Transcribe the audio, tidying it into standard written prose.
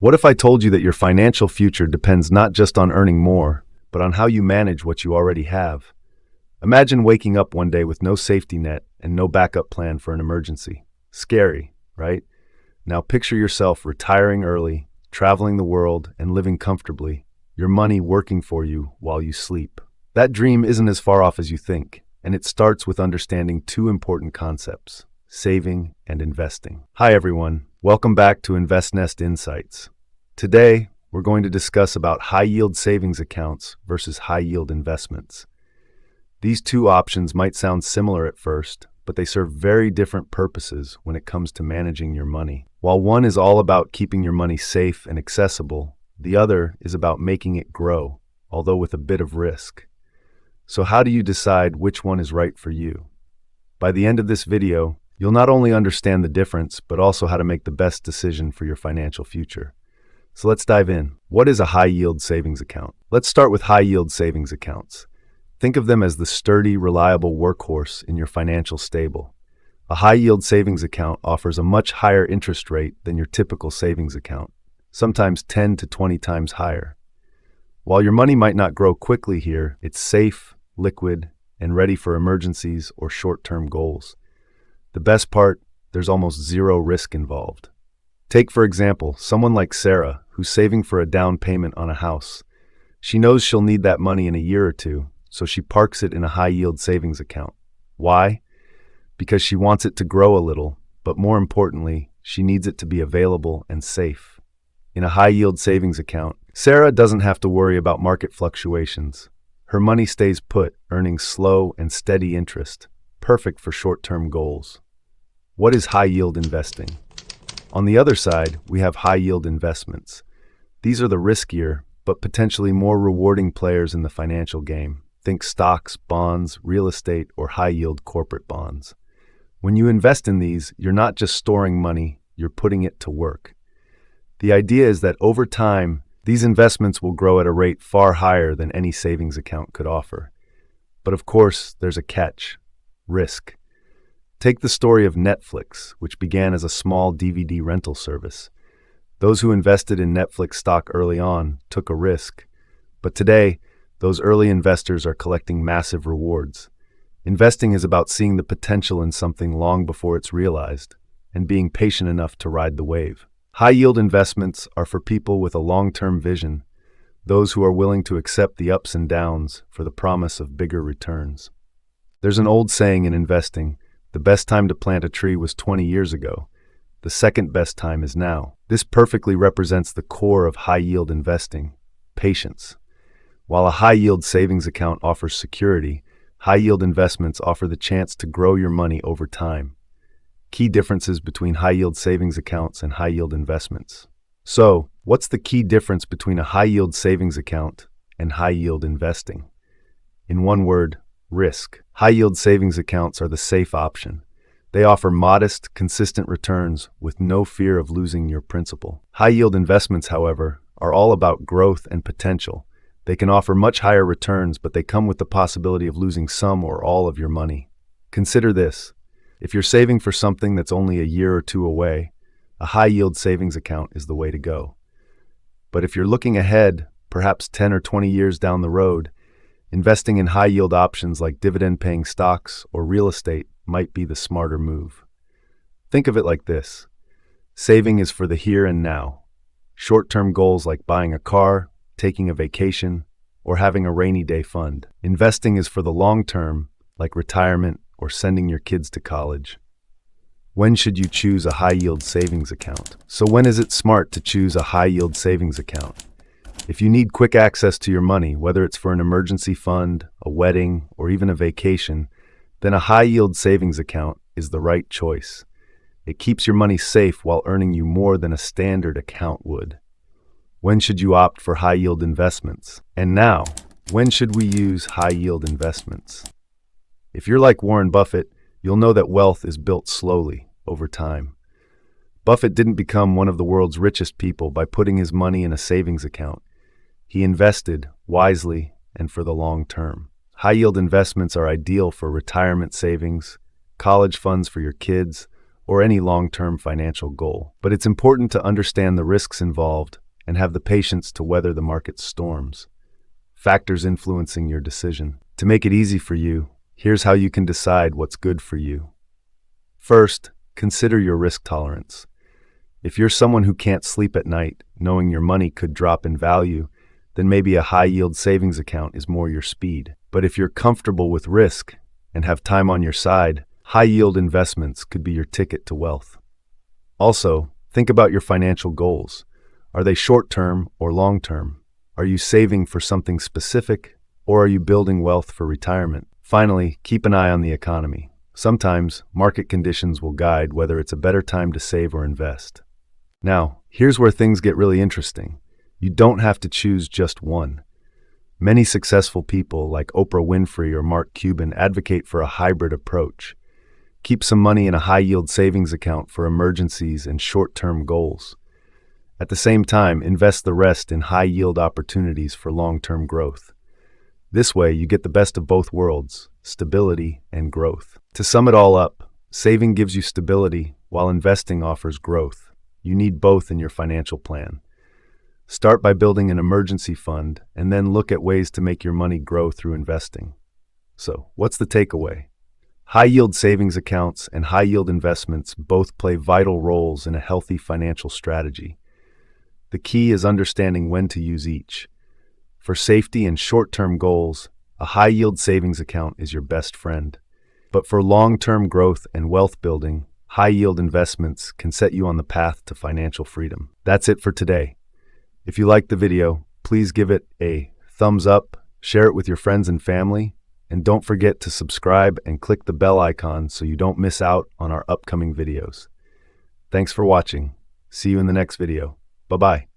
What if I told you that your financial future depends not just on earning more, but on how you manage what you already have? Imagine waking up one day with no safety net and no backup plan for an emergency. Scary, right? Now picture yourself retiring early, traveling the world, and living comfortably, your money working for you while you sleep. That dream isn't as far off as you think, and it starts with understanding two important concepts: saving and investing. Hi everyone, welcome back to InvestNest Insights. Today, we're going to discuss about high-yield savings accounts versus high-yield investments. These two options might sound similar at first, but they serve very different purposes when it comes to managing your money. While one is all about keeping your money safe and accessible, the other is about making it grow, although with a bit of risk. So how do you decide which one is right for you? By the end of this video, you'll not only understand the difference, but also how to make the best decision for your financial future. So let's dive in. What is a high-yield savings account? Let's start with high-yield savings accounts. Think of them as the sturdy, reliable workhorse in your financial stable. A high-yield savings account offers a much higher interest rate than your typical savings account, sometimes 10 to 20 times higher. While your money might not grow quickly here, it's safe, liquid, and ready for emergencies or short-term goals. The best part, there's almost zero risk involved. Take, for example, someone like Sarah, who's saving for a down payment on a house. She knows she'll need that money in a year or two, so she parks it in a high-yield savings account. Why? Because she wants it to grow a little, but more importantly, she needs it to be available and safe. In a high-yield savings account, Sarah doesn't have to worry about market fluctuations. Her money stays put, earning slow and steady interest, perfect for short-term goals. What is high-yield investing? On the other side, we have high-yield investments. These are the riskier, but potentially more rewarding players in the financial game. Think stocks, bonds, real estate, or high-yield corporate bonds. When you invest in these, you're not just storing money, you're putting it to work. The idea is that over time, these investments will grow at a rate far higher than any savings account could offer. But of course, there's a catch: risk. Take the story of Netflix, which began as a small DVD rental service. Those who invested in Netflix stock early on took a risk, but today, those early investors are collecting massive rewards. Investing is about seeing the potential in something long before it's realized, and being patient enough to ride the wave. High-yield investments are for people with a long-term vision, those who are willing to accept the ups and downs for the promise of bigger returns. There's an old saying in investing: the best time to plant a tree was 20 years ago. The second best time is now. This perfectly represents the core of high-yield investing: patience. While a high-yield savings account offers security, high-yield investments offer the chance to grow your money over time. Key differences between high-yield savings accounts and high-yield investments. So, what's the key difference between a high-yield savings account and high-yield investing? In one word, risk. High-yield savings accounts are the safe option. They offer modest, consistent returns with no fear of losing your principal. High-yield investments, however, are all about growth and potential. They can offer much higher returns, but they come with the possibility of losing some or all of your money. Consider this: if you're saving for something that's only a year or two away, a high-yield savings account is the way to go. But if you're looking ahead, perhaps 10 or 20 years down the road, investing in high-yield options like dividend-paying stocks or real estate might be the smarter move. Think of it like this: saving is for the here and now. Short-term goals like buying a car, taking a vacation, or having a rainy day fund. Investing is for the long term, like retirement or sending your kids to college. When should you choose a high-yield savings account? So when is it smart to choose a high-yield savings account? If you need quick access to your money, whether it's for an emergency fund, a wedding, or even a vacation, then a high-yield savings account is the right choice. It keeps your money safe while earning you more than a standard account would. When should you opt for high-yield investments? And now, when should we use high-yield investments? If you're like Warren Buffett, you'll know that wealth is built slowly, over time. Buffett didn't become one of the world's richest people by putting his money in a savings account. He invested wisely and for the long term. High-yield investments are ideal for retirement savings, college funds for your kids, or any long-term financial goal. But it's important to understand the risks involved and have the patience to weather the market's storms. Factors influencing your decision. To make it easy for you, here's how you can decide what's good for you. First, consider your risk tolerance. If you're someone who can't sleep at night, knowing your money could drop in value, then maybe a high-yield savings account is more your speed. But if you're comfortable with risk and have time on your side, high-yield investments could be your ticket to wealth. Also, think about your financial goals. Are they short-term or long-term? Are you saving for something specific, or are you building wealth for retirement? Finally, keep an eye on the economy. Sometimes, market conditions will guide whether it's a better time to save or invest. Now, here's where things get really interesting. You don't have to choose just one. Many successful people like Oprah Winfrey or Mark Cuban advocate for a hybrid approach. Keep some money in a high-yield savings account for emergencies and short-term goals. At the same time, invest the rest in high-yield opportunities for long-term growth. This way, you get the best of both worlds, stability and growth. To sum it all up, saving gives you stability, while investing offers growth. You need both in your financial plan. Start by building an emergency fund, and then look at ways to make your money grow through investing. So, what's the takeaway? High-yield savings accounts and high-yield investments both play vital roles in a healthy financial strategy. The key is understanding when to use each. For safety and short-term goals, a high-yield savings account is your best friend. But for long-term growth and wealth building, high-yield investments can set you on the path to financial freedom. That's it for today. If you liked the video, please give it a thumbs up, share it with your friends and family, and don't forget to subscribe and click the bell icon so you don't miss out on our upcoming videos. Thanks for watching. See you in the next video. Bye-bye.